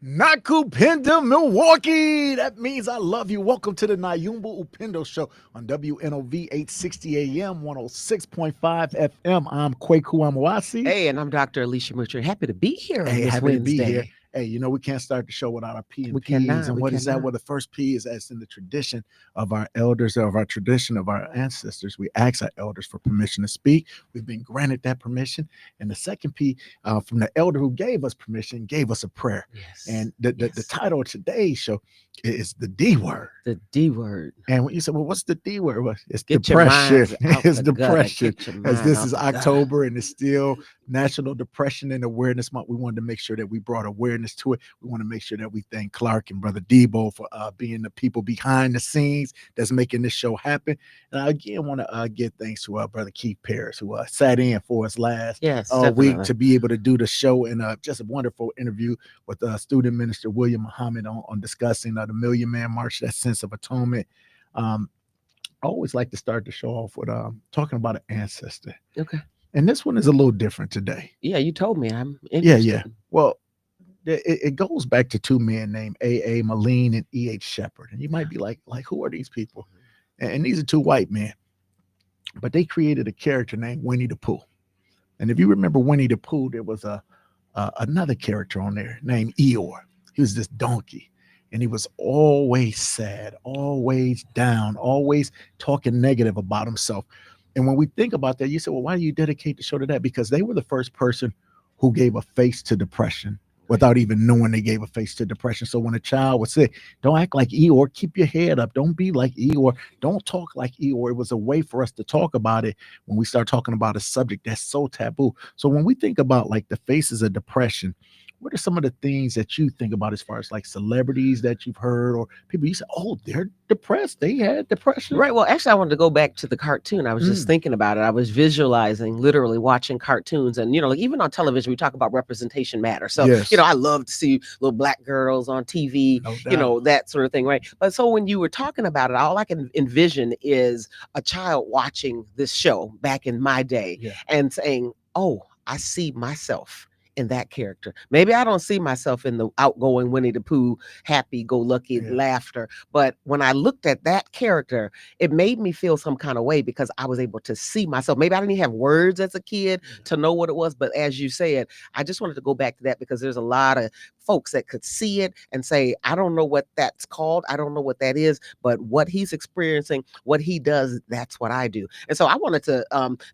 Nyumba Upendo, Milwaukee. That means I love you. Welcome to the Nyumba Upendo show on WNOV 860 AM, 106.5 FM. I'm Kweku Dr. Hey, and I'm Dr. Alisia Moutry. Happy to be here on Hey, this happy to be here. Wednesday. Hey, we can't start the show without our P and We P's. cannot. And We what is that? cannot. Well, the first P is as in the tradition of our elders, of our tradition of our ancestors. We ask our elders for permission to speak. We've been granted that permission. And the second P, from the elder who gave us permission, gave us a prayer. Yes. And the title of today's show is the D word. The D word. And when you say, well, what's the D word? Well, it's Get your depression. minds out It's the gutter. depression. Get your As mind this out is the gutter. October and it's still National Depression and Awareness Month, we wanted to make sure that we brought awareness to it. We want to make sure that we thank Clark and Brother Debo for being the people behind the scenes that's making this show happen. And I again want to give thanks to our Brother Keith Paris, who sat in for us last week to be able to do the show, and just a wonderful interview with student minister William Muhammad on discussing the Million Man March, that sense of atonement. I always like to start the show off with talking about an ancestor. Okay. And this one is a little different today. Yeah, you told me. I'm interested. Yeah. Well, it goes back to two men named A.A. Moline and E.H. Shepard. And you might be like, who are these people? And these are two white men. But they created a character named Winnie the Pooh. And if you remember Winnie the Pooh, there was another character on there named Eeyore. He was this donkey. And he was always sad, always down, always talking negative about himself. And when we think about that, you say, well, why do you dedicate the show to that? Because they were the first person who gave a face to depression without even knowing they gave a face to depression. So when a child would say, don't act like Eeyore, keep your head up, don't be like Eeyore, don't talk like Eeyore. It was a way for us to talk about it when we start talking about a subject that's so taboo. So when we think about like the faces of depression, what are some of the things that you think about as far as like celebrities that you've heard or people you say, oh, they're depressed, they had depression? Right. Well, actually, I wanted to go back to the cartoon. I was just thinking about it. I was visualizing, literally watching cartoons. And, like even on television, we talk about representation matter. So, Yes. I love to see little black girls on TV, that sort of thing. Right. But so when you were talking about it, all I can envision is a child watching this show back in my day and saying, oh, I see myself in that character. Maybe I don't see myself in the outgoing Winnie the Pooh, happy-go-lucky laughter. But when I looked at that character, it made me feel some kind of way because I was able to see myself. Maybe I didn't even have words as a kid to know what it was. But as you said, I just wanted to go back to that because there's a lot of folks that could see it and say, I don't know what that's called. I don't know what that is, but what he's experiencing, what he does, that's what I do. And so I wanted to,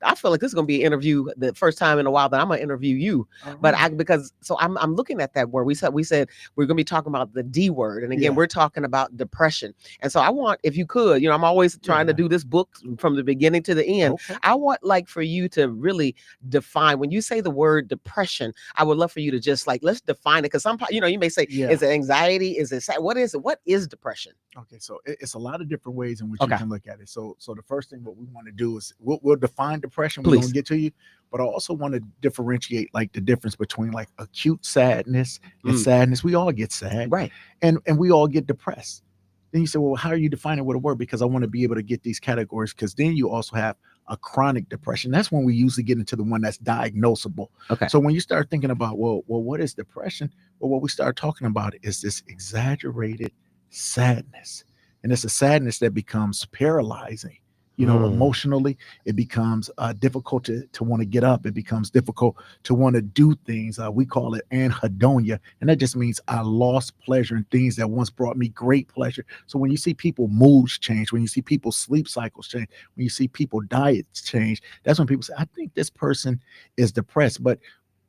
I feel like this is going to be an interview the first time in a while that I'm going to interview you. But I'm looking at that word. We said we're going to be talking about the D word. And again, we're talking about depression. And so I want, if you could, I'm always trying to do this book from the beginning to the end. Okay. I want like for you to really define, when you say the word depression, I would love for you to just like, let's define it. Because some, you may say, is it anxiety? Is it sad? What is it? What is depression? Okay, so it's a lot of different ways in which you can look at it. So the first thing what we want to do is we'll define depression. We're going to get to you, but I also want to differentiate like the difference between like acute sadness and sadness. We all get sad, right? And we all get depressed. Then you say, well, how are you defining with a word? Because I want to be able to get these categories. Because then you also have a chronic depression. That's when we usually get into the one that's diagnosable. Okay. So when you start thinking about, well, what is depression? Well, what we start talking about is this exaggerated sadness. And it's a sadness that becomes paralyzing. Emotionally, it becomes difficult to want to get up. It becomes difficult to want to do things. We call it anhedonia. And that just means I lost pleasure in things that once brought me great pleasure. So when you see people moods change, when you see people's sleep cycles change, when you see people diets change, that's when people say, I think this person is depressed. But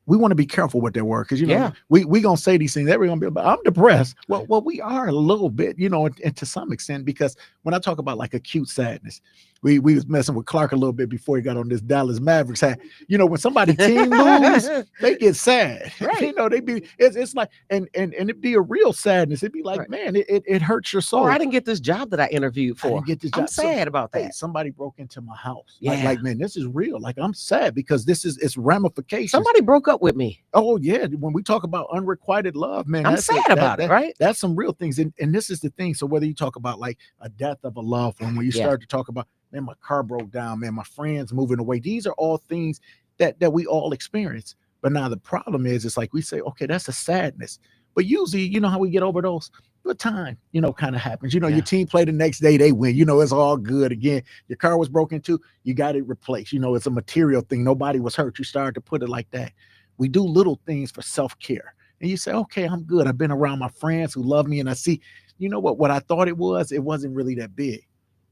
we want to be careful with that word because, we going to say these things. Everyone's going to be like, I'm depressed. Well, we are a little bit, and to some extent, because when I talk about like acute sadness, we was messing with Clark a little bit before he got on this Dallas Mavericks hat. When somebody team lose, they get sad. Right. They be, it's like, and it'd be a real sadness. It'd be like, man, it hurts your soul. Oh, I didn't get this job that I interviewed for. I didn't get this job. I'm sad about that. Hey, somebody broke into my house. Like, man, this is real. Like, I'm sad because it's ramifications. Somebody broke up with me. Oh, yeah. When we talk about unrequited love, man, I'm sad about it, right? That's some real things. And this is the thing. So whether you talk about like a death of a loved one, when you start to talk about, man, my car broke down, man, my friends moving away. These are all things that we all experience. But now the problem is, it's like we say, okay, that's a sadness. But usually, you know how we get over those? Good time, kind of happens. Your Yeah. team play the next day, they win. It's all good again. Your car was broken too, you got it replaced. It's a material thing. Nobody was hurt. You started to put it like that. We do little things for self-care. And you say, okay, I'm good. I've been around my friends who love me, and I see, what I thought it wasn't really that big.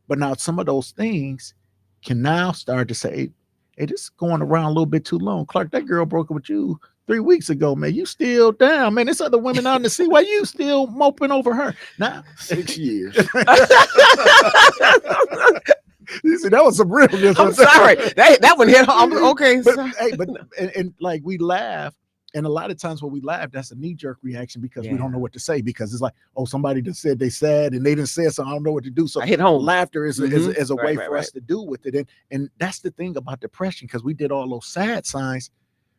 But now some of those things can now start to say, hey, this is going around a little bit too long. Clark, that girl broke up with you 3 weeks ago, man. You still down, man. There's other women out in the sea. Why you still moping over her? Now 6 years. You see, that was some realness. I'm sorry. That one hit home. Okay. And like we laugh. And a lot of times when we laugh, that's a knee-jerk reaction because we don't know what to say, because it's like, oh, somebody just said they sad and they didn't say it, so I don't know what to do. So I hit home. Laughter is a way for us to deal with it. And that's the thing about depression, because we did all those sad signs.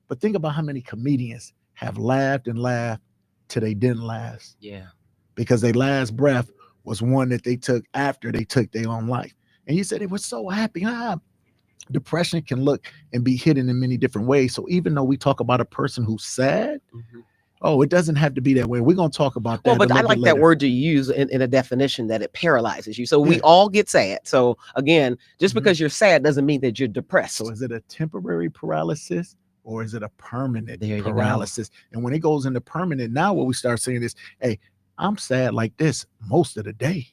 But think about how many comedians have laughed and laughed till they didn't last. Yeah. Because their last breath was one that they took after they took their own life. And you said they were so happy. Depression can look and be hidden in many different ways. So even though we talk about a person who's sad, it doesn't have to be that way. We're going to talk about that. Well, but I like that word you use in a definition, that it paralyzes you. So we all get sad. So again, just because you're sad doesn't mean that you're depressed. So is it a temporary paralysis or is it a permanent There paralysis? And when it goes into permanent, now what we start saying is, hey, I'm sad like this most of the day.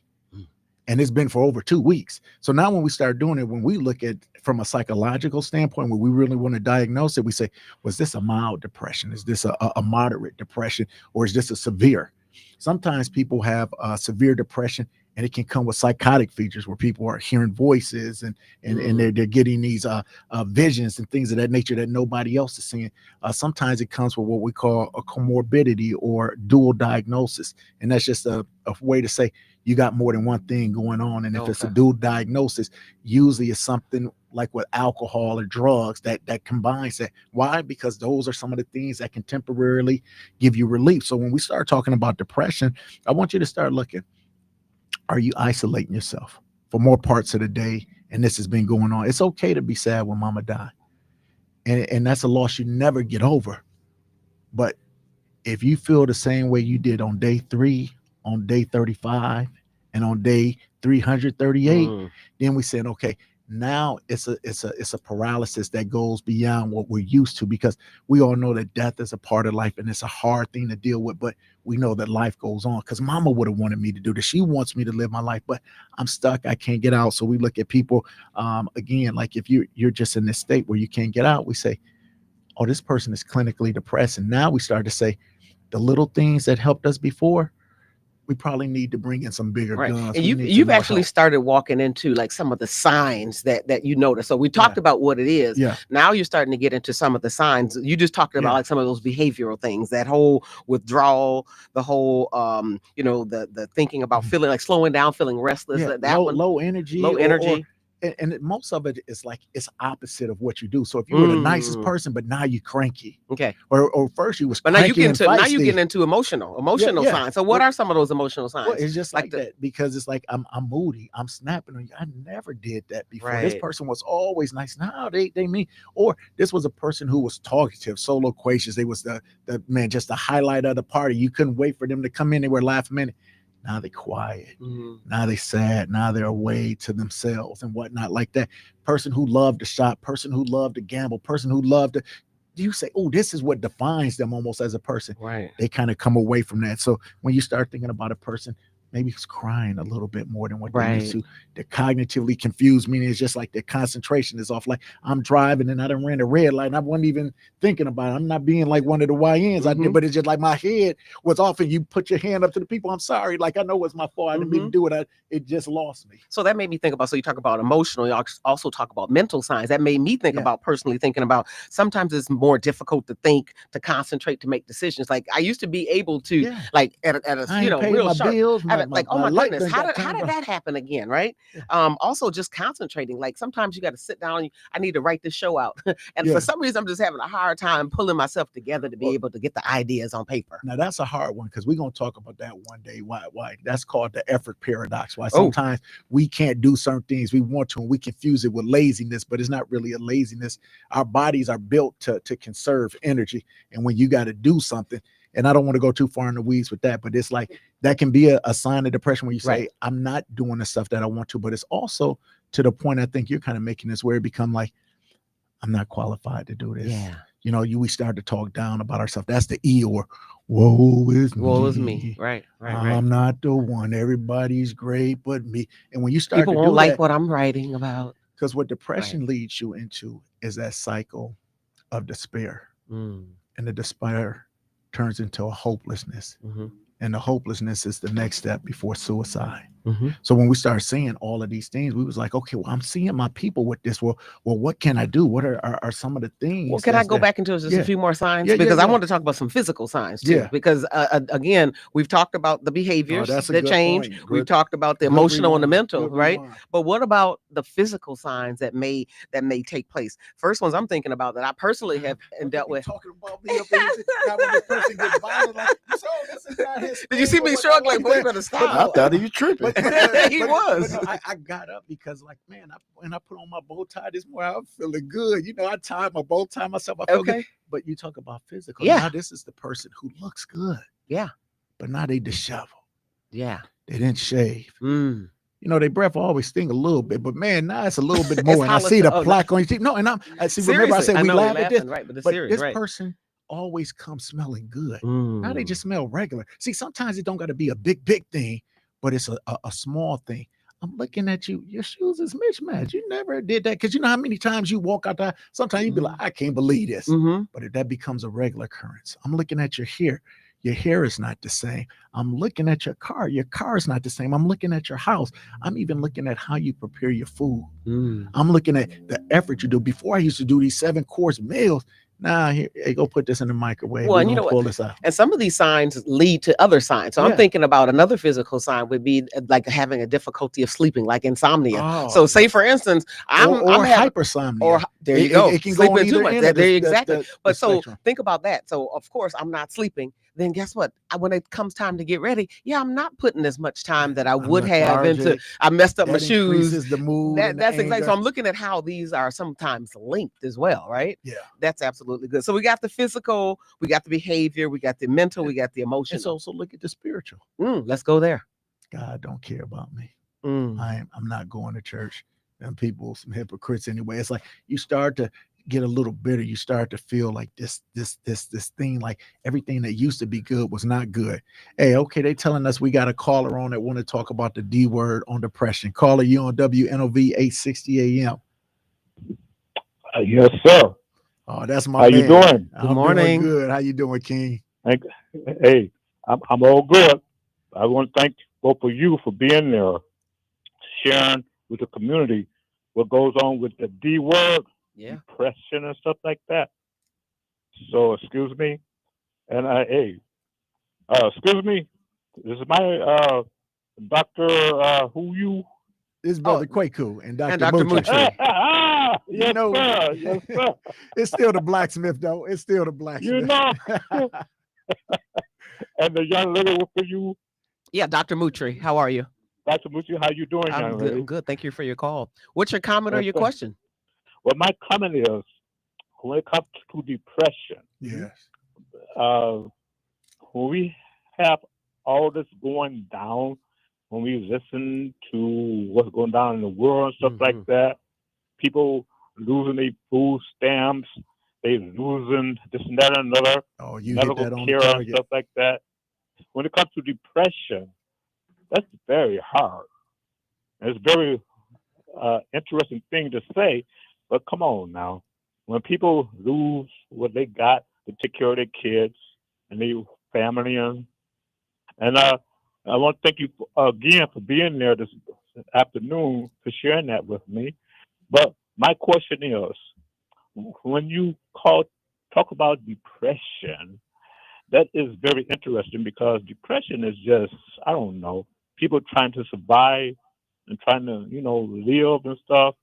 And it's been for over 2 weeks. So now when we start doing it, when we look at from a psychological standpoint, when we really want to diagnose it, we say, was this a mild depression? Is this a moderate depression? Or is this a severe? Sometimes people have severe depression, and it can come with psychotic features where people are hearing voices and they're getting these visions and things of that nature that nobody else is seeing. Sometimes it comes with what we call a comorbidity or dual diagnosis. And that's just a way to say you got more than one thing going on. And if it's a dual diagnosis, usually it's something like with alcohol or drugs that combines that. Why? Because those are some of the things that can temporarily give you relief. So when we start talking about depression, I want you to start looking. Are you isolating yourself for more parts of the day? And this has been going on. It's okay to be sad when mama died. And that's a loss you never get over. But if you feel the same way you did on day 3, on day 35, and on day 338, then we said, okay, now it's a paralysis that goes beyond what we're used to, because we all know that death is a part of life and it's a hard thing to deal with, but we know that life goes on, because mama would have wanted me to do this. She wants me to live my life, but I'm stuck. I can't get out. So we look at people, again, like if you're just in this state where you can't get out, we say, oh, this person is clinically depressed. And now we start to say the little things that helped us before, we probably need to bring in some bigger guns. And you've actually started walking into like some of the signs that you notice. So we talked about what it is. Yeah. Now you're starting to get into some of the signs. You just talked about like some of those behavioral things, that whole withdrawal, the whole the thinking about feeling like slowing down, feeling restless. Low energy. And most of it is like it's opposite of what you do. So if you were the nicest person, but now you're cranky. Okay. Or first you was but cranky now you get into emotional signs. So what are some of those emotional signs? Well, it's just like that, because it's like I'm moody, I'm snapping on you. I never did that before. Right. This person was always nice. Now they mean, or this was a person who was talkative, so loquacious. They was the man, just the highlight of the party. You couldn't wait for them to come in. They were laughing minute. Now they quiet. Now they sad. Now they're away to themselves and whatnot like that. Person who loved to shop, person who loved to gamble, person who loved to, you say, oh, this is what defines them almost as a person. Right. They kind of come away from that. So when you start thinking about a person, maybe it's crying a little bit more than what they used to. They're cognitively confused, meaning it's just like their concentration is off. Like I'm driving and I done ran a red light and I wasn't even thinking about it. I'm not being like one of the YNs I did, but it's just like my head was off, and you put your hand up to the people. I'm sorry. Like I know it's my fault. I didn't mean to do it. It just lost me. So that made me think about, so you talk about emotional, you also talk about mental signs. That made me think about personally thinking about, sometimes it's more difficult to think, to concentrate, to make decisions. Like I used to be able to like at a real sharp bills, like, oh my goodness, how did that happen again, right? Also just concentrating. Like sometimes you got to sit down. I need to write this show out, and for some reason I'm just having a hard time pulling myself together to be able to get the ideas on paper. Now that's a hard one, because we're gonna talk about that one day. Why? That's called the effort paradox. Why sometimes we can't do certain things we want to, and we confuse it with laziness, but it's not really a laziness. Our bodies are built to conserve energy, and when you got to do something, and I don't want to go too far in the weeds with that, but it's like that can be a sign of depression when you say, Right. I'm not doing the stuff that I want to, but it's also to the point I think you're kind of making this where it become like, I'm not qualified to do this. Yeah. We start to talk down about ourselves. That's the E, or woe is Woe is me. me. Right. Right. I'm not the one. Everybody's great but me. And when you start People to won't do like that, what I'm writing about. because what Right. depression leads you into is that cycle of despair. Mm. And the despair turns into a hopelessness. Mm-hmm. And the hopelessness is the next step before suicide. Mm-hmm. So when we started seeing all of these things, we was like, okay, well, I'm seeing my people with this. Well, what can I do? What are some of the things? Well, can I go back into just a Yeah. few more signs? Yeah, Because I yeah. want to talk about some physical signs too. Yeah. Because again, we've talked about the behaviors that's a that good change. point. We've Good- talked about the good emotional and the rewind. mental, Good right? rewind. But what about the physical signs that may take place? First ones I'm thinking about that I personally have and dealt with. Talking about me up in this, now when this person gets violent, like, so this is not his Did you see thing or me what- struggling? like Boy, you that. better But stop. I thought he was tripping. He was. But no, I got up because, like, man, when I put on my bow tie this morning, I'm feeling good. I tied my bow tie myself. I felt good. Okay. But you talk about physical. Yeah. Now this is the person who looks good. Yeah. But now they disheveled. Yeah. They didn't shave. Mm. Their breath always sting a little bit, but man, now it's a little bit more. And I hollow see to- the oh, no. plaque on your teeth. No, and I see. Remember, I Seriously, said we know we're laugh at this, laughing, right? But it's but serious, this right? person always comes smelling good. Mm. Now they just smell regular. See, sometimes it don't got to be a big thing, but it's a small thing. I'm looking at you. Your shoes is mismatched. You never did that, because you know how many times you walk out there. Sometimes you be like, I can't believe this, Mm-hmm. but if that becomes a regular occurrence. I'm looking at your hair. Your hair is not the same. I'm looking at your car. Your car is not the same. I'm looking at your house. I'm even looking at how you prepare your food. Mm. I'm looking at the effort you do. Before I used to do these 7-course meals. Now, here, hey, go put this in the microwave. Well, We're and you gonna know pull what? this out. And some of these signs lead to other signs. So I'm Yeah. thinking about another physical sign would be like having a difficulty of sleeping, like insomnia. Oh, So say for instance, I'm having hypersomnia. or there you go. It can go on Sleeping too either much. end of There this, exactly. But so spectrum. think about that. So of course I'm not sleeping. Then guess what? When it comes time to get ready, I'm not putting as much time that I would have into. lethargic. I messed up my That shoes. increases the mood. and the That's exactly. anger. So I'm looking at how these are sometimes linked as well, right? Yeah. That's absolutely good. So we got the physical, we got the behavior, we got the mental, we got the emotional. And so look at the spiritual. Let's go there. God don't care about me. Mm. I'm not going to church. And people, some hypocrites anyway. It's like you start to get a little bitter. You start to feel like this thing, like everything that used to be good was not good. Hey, okay, they telling us we got a caller on that want to talk about the D word on depression. Caller, you on WNOV 860 AM. Yes, sir. Oh, that's my How man. you doing? I'm morning. doing good. How you doing, King? Hey, I'm all good. I want to thank both of you for being there, sharing with the community what goes on with the D word, Yeah. depression and stuff like that. So excuse me, and excuse me. This is my doctor. Who you? This is Brother Kweku and Dr. Dr. Moutry. Moutry. Yes, sir. Yes, sir. It's still the blacksmith, though. It's still the blacksmith. You know. And the young lady for you, Yeah, Dr. Moutry, how are you? Dr. Mucci, how you doing, young lady? I'm good. Thank you for your call. What's your comment or Yes, your sir. question? Well, my comment is, when it comes to depression, Yes. when we have all this going down, when we listen to what's going down in the world and stuff like that, people losing their food stamps, they losing this and that and another, Oh, you hit medical that on the care and target. stuff like that. When it comes to depression, that's very hard. It's very interesting thing to say, but come on now. When people lose what they got to take care of their kids and their family, and I want to thank you again for being there this afternoon for sharing that with me. But my question is, when you talk about depression, that is very interesting because depression is just, I don't know, people trying to survive and trying to live and stuff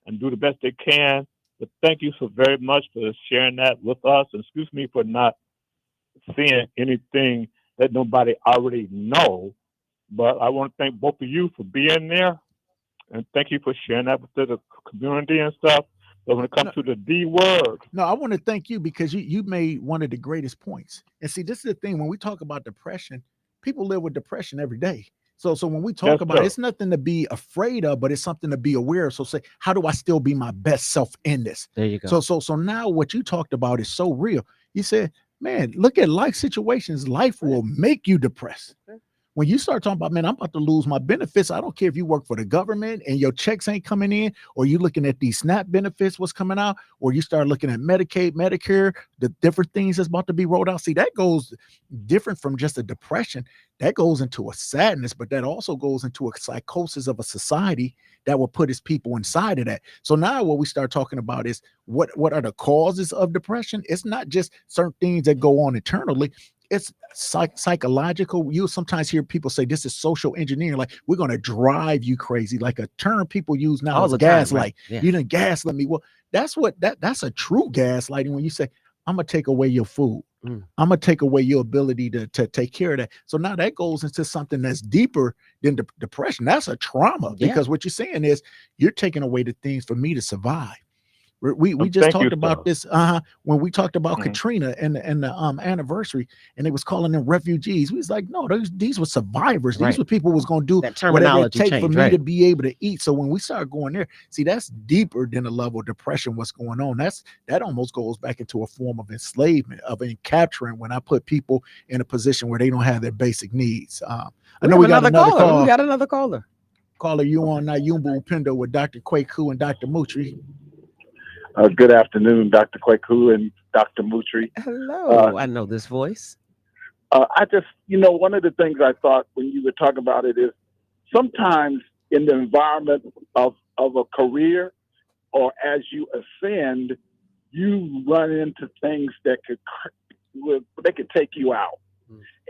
and do the best they can. But thank you so very much for sharing that with us. And excuse me for not seeing anything that nobody already know. But I want to thank both of you for being there, and thank you for sharing that with the community and stuff. So when it comes to the D word, No, I want to thank you because you made one of the greatest points. And see, this is the thing when we talk about depression, people live with depression every day. So when we yes, talk about it, sir. it's nothing to be afraid of, but it's something to be aware of. So say, how do I still be my best self in this? There you go. So now what you talked about is so real. You said, man, look at life situations. Life will make you depressed. When you start talking about, man, I'm about to lose my benefits. I don't care if you work for the government and your checks ain't coming in, or you looking at these SNAP benefits, what's coming out, or you start looking at Medicaid, Medicare, the different things that's about to be rolled out. See, that goes different from just a depression. That goes into a sadness, but that also goes into a psychosis of a society that will put its people inside of that. So now what we start talking about is what are the causes of depression? It's not just certain things that go on internally. It's psychological. You sometimes hear people say this is social engineering, like we're going to drive you crazy, like a term people use now All is the time, gaslight. right? Yeah. You didn't gaslight me. Well, that's a true gaslighting when you say, I'm gonna take away your food. I'm gonna take away your ability to take care of that. So now that goes into something that's deeper than depression. That's a trauma Yeah. because what you're saying is you're taking away the things for me to survive. We just Thank you, talked about sir. this when we talked about Mhm. Katrina and the anniversary, and they was calling them refugees. We was like, no, these were survivors. These Right. were people who was going to do That whatever it terminology take for change, me right? to be able to eat. So when we start going there, see, that's deeper than a level of depression. What's going on? That almost goes back into a form of enslavement, of capturing. When I put people in a position where they don't have their basic needs. I know we got another caller. We call. got another caller. Caller, you on Nyumba Upendo with Dr. Kweku and Dr. Moutry. Good afternoon, Dr. Kweku and Dr. Moutry. Hello. I know this voice. I just, one of the things I thought when you were talking about it is sometimes in the environment of a career or as you ascend, you run into things that could take you out.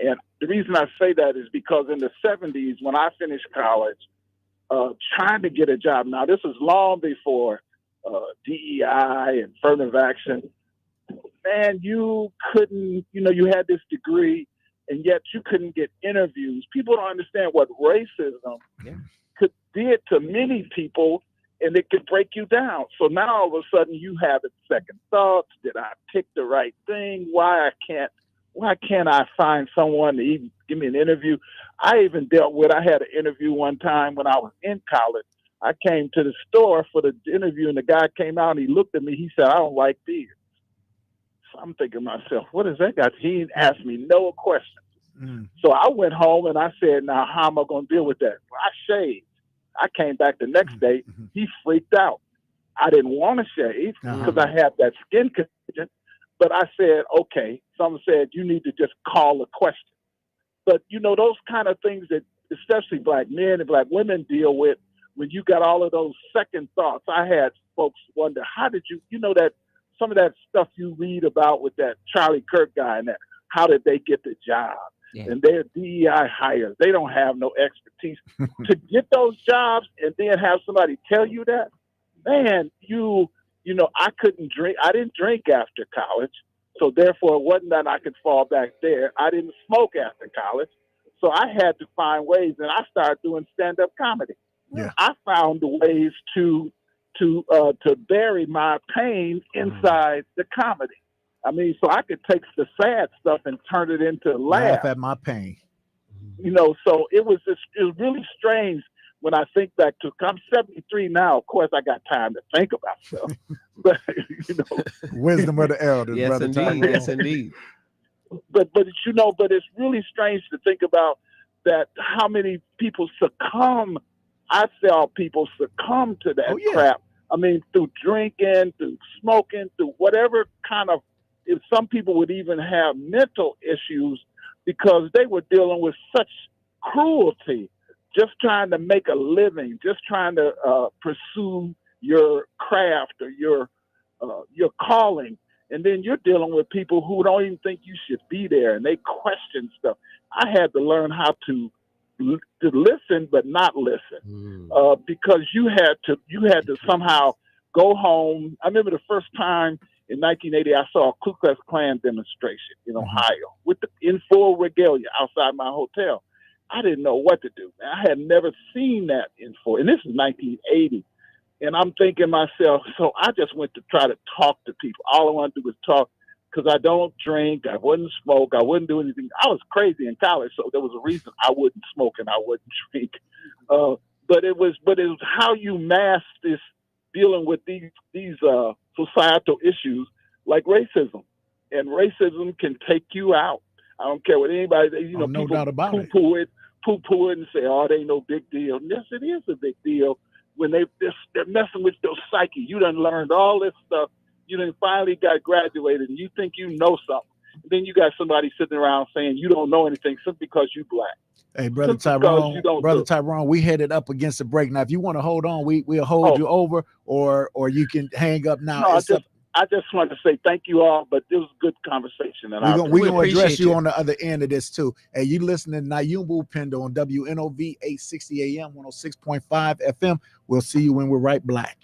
And the reason I say that is because in the 70s, when I finished college, trying to get a job. Now, this was long before DEI and affirmative action. Man, you couldn't, you had this degree, and yet you couldn't get interviews. People don't understand what racism did to many people, and it could break you down. So now all of a sudden you have second thoughts. Did I pick the right thing? Why can't I find someone to even give me an interview? I even I had an interview one time when I was in college. I came to the store for the interview, and the guy came out and he looked at me. He said, "I don't like beards." So I'm thinking to myself, what is that guy? He asked me no questions. So I went home and I said, now how am I going to deal with that? Well, I shaved. I came back the next day. He freaked out. I didn't want to shave because I had that skin condition. But I said, okay. Someone said, you need to just call a question. But, those kind of things that especially black men and black women deal with when you got all of those second thoughts. I had folks wonder, how did you, that some of that stuff you read about with that Charlie Kirk guy and that, how did they get the job? Yeah. And they're DEI hires. They don't have no expertise to get those jobs and then have somebody tell you that. Man, I couldn't drink. I didn't drink after college. So therefore, it wasn't that I could fall back there. I didn't smoke after college. So I had to find ways, and I started doing stand-up comedy. Yeah. I found ways to bury my pain inside the comedy. I mean, so I could take the sad stuff and turn it into laugh at my pain. So it was really strange when I think back to. I'm 73 now. Of course, I got time to think about stuff, but wisdom of the elders, yes, brother. Indeed. Yes, indeed. But it's really strange to think about that. How many people succumb? I saw people succumb to that crap. I mean, through drinking, through smoking, through whatever kind of. If some people would even have mental issues because they were dealing with such cruelty, just trying to make a living, just trying to pursue your craft or your calling, and then you're dealing with people who don't even think you should be there, and they question stuff. I had to learn how to listen but not listen because you had to somehow go home. I remember the first time in 1980 I saw a Ku Klux Klan demonstration in Ohio in full regalia outside my hotel. I didn't know what to do. I had never seen that in full, and this is 1980. And I'm thinking myself, so I just went to try to talk to people. All I want to do was talk because I don't drink, I wouldn't smoke, I wouldn't do anything. I was crazy in college, so there was a reason I wouldn't smoke and I wouldn't drink. Uh, but it was how you mask this dealing with these societal issues like racism, and racism can take you out. I don't care what anybody. Oh, no People doubt about poo it. poo it, and say, "Oh, it ain't no big deal." Yes, it is a big deal when they're messing with your psyche. You done learned all this stuff. You done finally got graduated, and you think you know something. And then you got somebody sitting around saying you don't know anything simply because you black, Hey, brother simply because you Tyrone, don't brother do. Tyrone, we headed up against the break. Now, if you want to hold on, we'll hold Oh you over, or you can hang up now. no, It's up. I just wanted to say thank you all, but it was a good conversation, and I We Gonna appreciate it. address appreciate you you. on the other end of this too. Hey, you listening to Nyumba Upendo on WNOV 860 AM 106.5 FM. We'll see you when we're right black.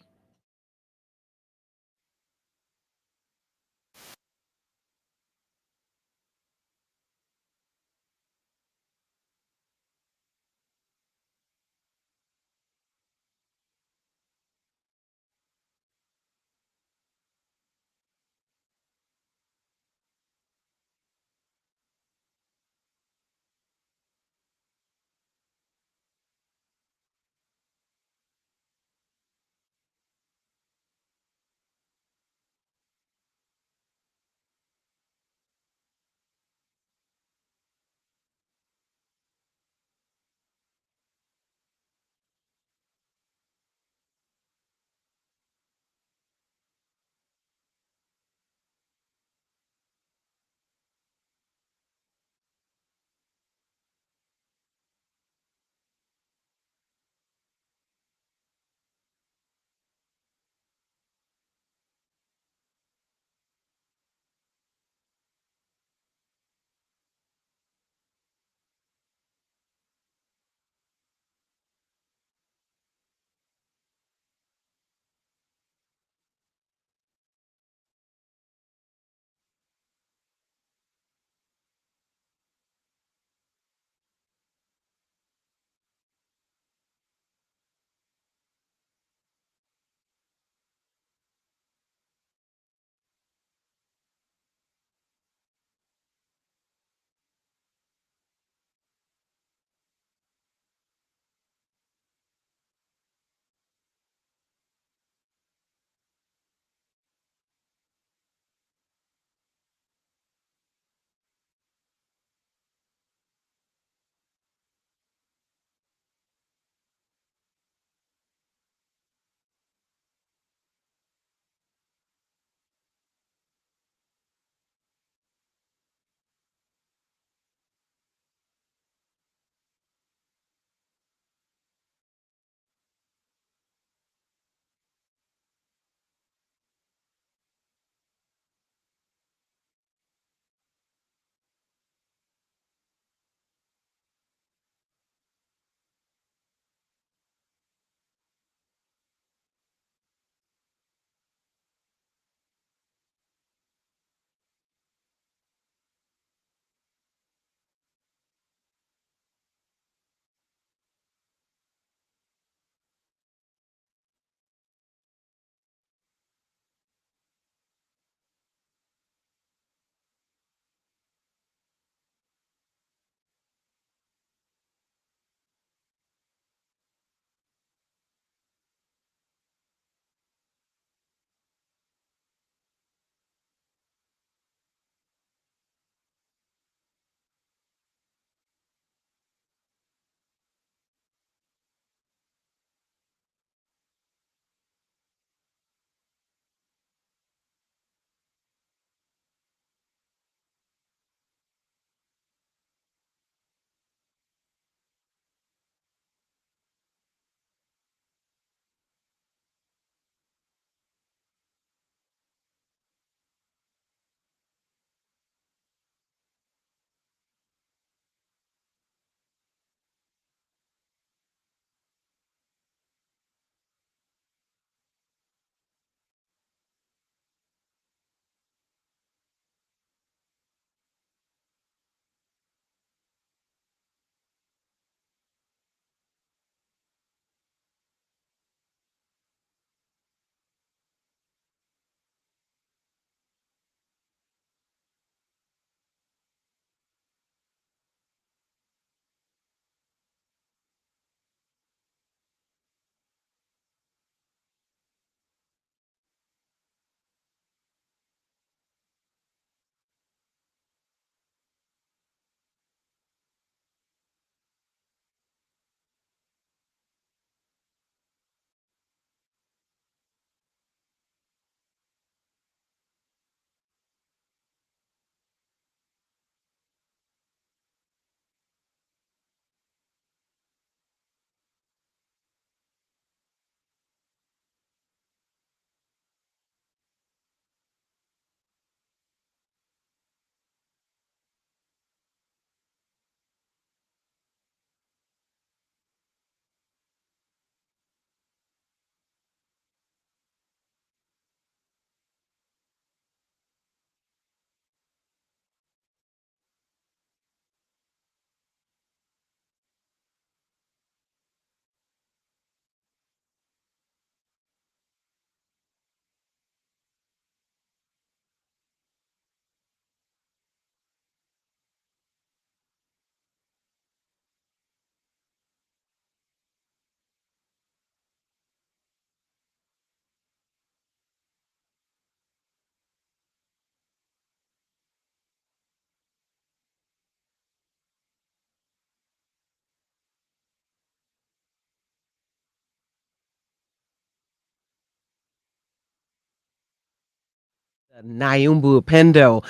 Nyumba Upendo,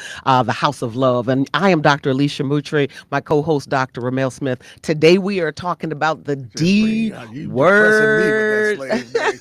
the House of Love. And I am Dr. Alisia Moutry, my co-host, Dr. Ramel Smith. Today we are talking about the D You depressing me with that word. slave name.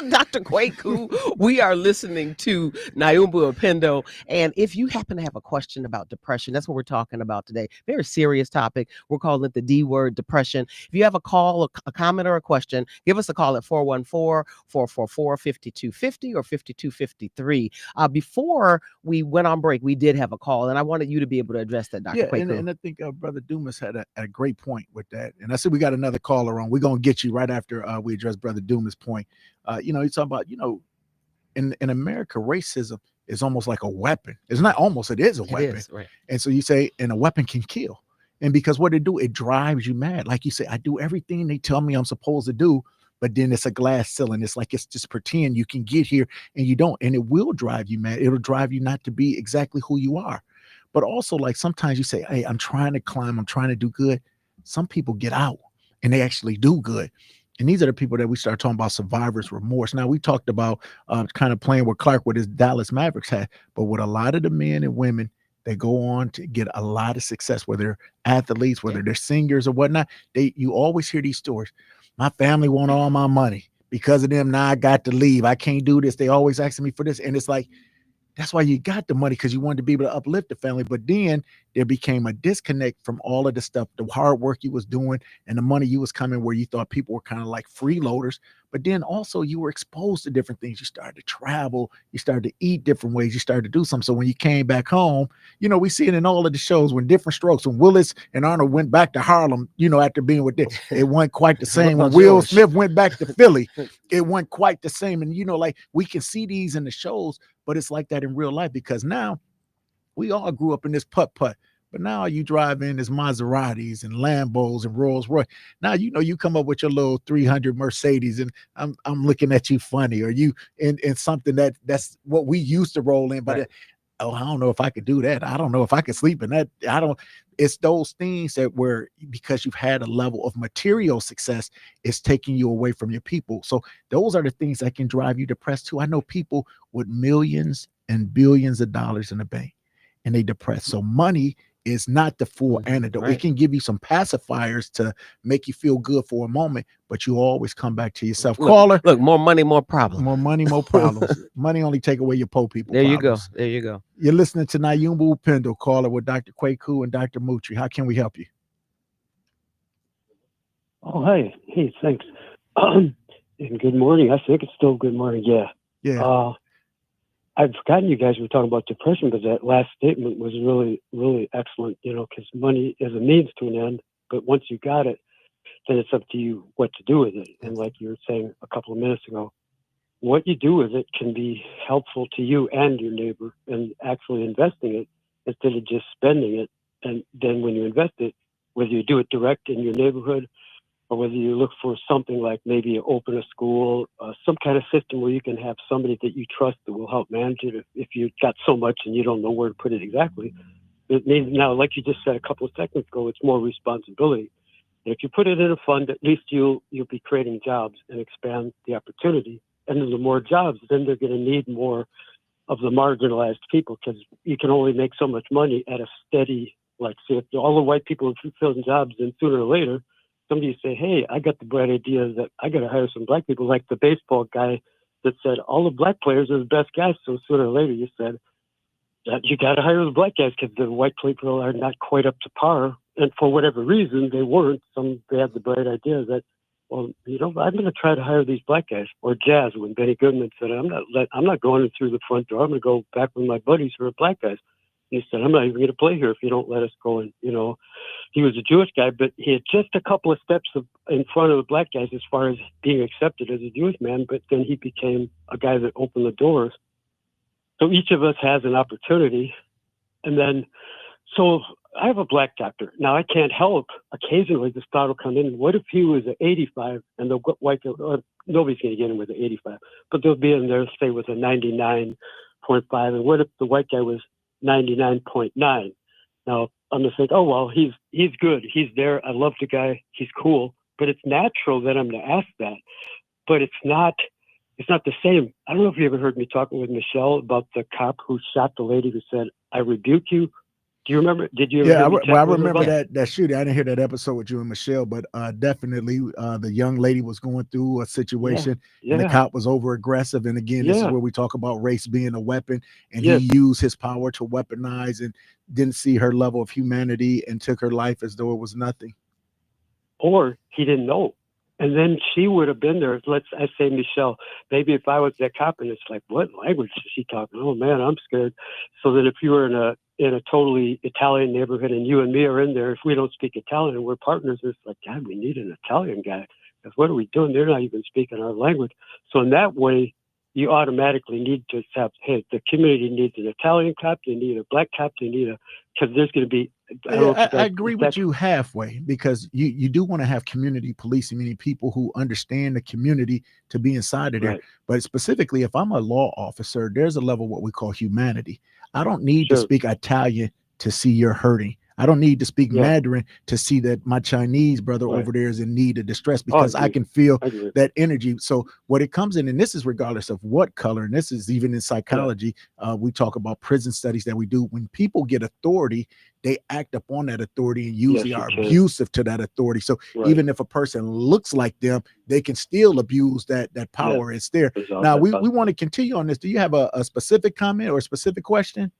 Dr. Kweku, we are listening to Nyumba Upendo. And if you happen to have a question about depression, that's what we're talking about today. Very serious topic. We're calling it the D word, depression. If you have a call, a comment, or a question, give us a call at 414-444-5250 or 5253. Before we went on break, we did have a call, and I wanted you to be able to address that, Dr. Kweku. And I think Brother Dumas had a great point with that. And I said we got another caller on. We're gonna get you right after we address Brother Dumas' point. He's talking about in America, racism is almost like a weapon. It's not almost; it is a weapon. It is, right. And so you say, and a weapon can kill. And because what it do, it drives you mad. Like you say, I do everything they tell me I'm supposed to do, but then it's a glass ceiling. It's like it's just pretend you can get here and you don't. And it will drive you mad. It'll drive you not to be exactly who you are. But also, like sometimes you say, hey, I'm trying to climb, I'm trying to do good. Some people get out and they actually do good. And these are the people that we start talking about survivor's remorse. Now, we talked about kind of playing with Clark with his Dallas Mavericks hat, but with a lot of the men and women, they go on to get a lot of success, whether they're athletes, whether they're singers or whatnot. You always hear these stories. My family want all my money. Because of them, now I got to leave. I can't do this. They always asking me for this. And it's like, that's why you got the money, because you wanted to be able to uplift the family. But then there became a disconnect from all of the stuff, the hard work you was doing and the money you was coming, where you thought people were kind of like freeloaders. But then also you were exposed to different things. You started to travel. You started to eat different ways. You started to do something. So when you came back home, we see it in all of the shows when different strokes. When Willis and Arnold went back to Harlem, after being with them, it wasn't quite the same. When Will Smith went back to Philly, it wasn't quite the same. And, like we can see these in the shows, but it's like that in real life, because now we all grew up in this putt-putt. But now you drive in this Maseratis and Lambos and Rolls Royce. Now you come up with your little 300 Mercedes, and I'm looking at you funny, or you in something that's what we used to roll in. But Right. I don't know if I could do that. I don't know if I could sleep in that. It's those things that were, because you've had a level of material success, it's taking you away from your people. So those are the things that can drive you depressed too. I know people with millions and billions of dollars in the bank, and they depressed. So money is not the full antidote. Right. It can give you some pacifiers to make you feel good for a moment, but you always come back to yourself. Caller, look, more money, more problems. more money, more problems. Money only take away your poor people. There problems. you go. There you go. You're listening to Nyumba Upendo, caller, with Dr. Kweku and Dr. Moutry. How can we help you? Oh, hey, thanks. And good morning. I think it's still good morning. Yeah. I've forgotten you guys were talking about depression, but that last statement was really, really excellent, because money is a means to an end, but once you got it, then it's up to you what to do with it. And like you were saying a couple of minutes ago, what you do with it can be helpful to you and your neighbor, and actually investing it instead of just spending it. And then when you invest it, whether you do it direct in your neighborhood, or whether you look for something like maybe you open a school, some kind of system where you can have somebody that you trust that will help manage it. If you've got so much and you don't know where to put it exactly, it means now, like you just said a couple of seconds ago, it's more responsibility. And if you put it in a fund, at least you'll be creating jobs and expand the opportunity. And then the more jobs, then they're going to need more of the marginalized people, because you can only make so much money at a steady, like, say, if all the white people are filling jobs, then sooner or later, somebody say, hey, I got the bright idea that I got to hire some black people, like the baseball guy that said all the black players are the best guys. So sooner or later, you said that you got to hire the black guys because the white people are not quite up to par. And for whatever reason, they weren't. They had the bright idea that, well, I'm going to try to hire these black guys. Or jazz, when Benny Goodman said, I'm not going in through the front door. I'm going to go back with my buddies who are black guys. And he said, I'm not even going to play here if you don't let us go. And, he was a Jewish guy, but he had just a couple of steps in front of the black guys as far as being accepted as a Jewish man. But then he became a guy that opened the doors. So each of us has an opportunity. And then, so I have a black doctor. Now I can't help. Occasionally this thought will come in. What if he was an 85 and the white guy, nobody's going to get him with an 85, but they'll be in there, say, with a 99.5. And what if the white guy was 99.9? Now I'm going to think, oh, well, he's good. He's there. I love the guy. He's cool. But it's natural that I'm going to ask that. But it's not it's not the same. I don't know if you ever heard me talking with Michelle about the cop who shot the lady who said, "I rebuke you." Do you remember? Did you ever hear me well, I chat with her remember about that shooting. I didn't hear that episode with you and Michelle, but definitely the young lady was going through a situation, and the Yeah. cop was over aggressive. And again, this is Yeah. where we talk about race being a weapon, and Yes. he used his power to weaponize and didn't see her level of humanity and took her life as though it was nothing. Or he didn't know. And then she would have been there. I say Michelle, maybe if I was that cop, and it's like, what language is she talking? Oh man, I'm scared. So that if you were in a totally Italian neighborhood and you and me are in there, if we don't speak Italian and we're partners, it's like, God, we need an Italian guy. Because what are we doing? They're not even speaking our language. So in that way, you automatically need to have, hey, the community needs an Italian cop, they need a black cop, because there's going to be, I agree with you halfway, because you do want to have community policing, meaning people who understand the community to be inside of there. Right. But specifically, if I'm a law officer, there's a level what we call humanity. I don't need to speak Italian to see you're hurting. I don't need to speak Mandarin to see that my Chinese brother over there is in need of distress, because I can feel that energy. So what it comes in, and this is regardless of what color, and this is even in psychology, we talk about prison studies that we do. When people get authority, they act upon that authority and usually are abusive to that authority. So even if a person looks like them, they can still abuse that power. It's there. Now we want to continue on this. Do you have a specific comment or a specific question?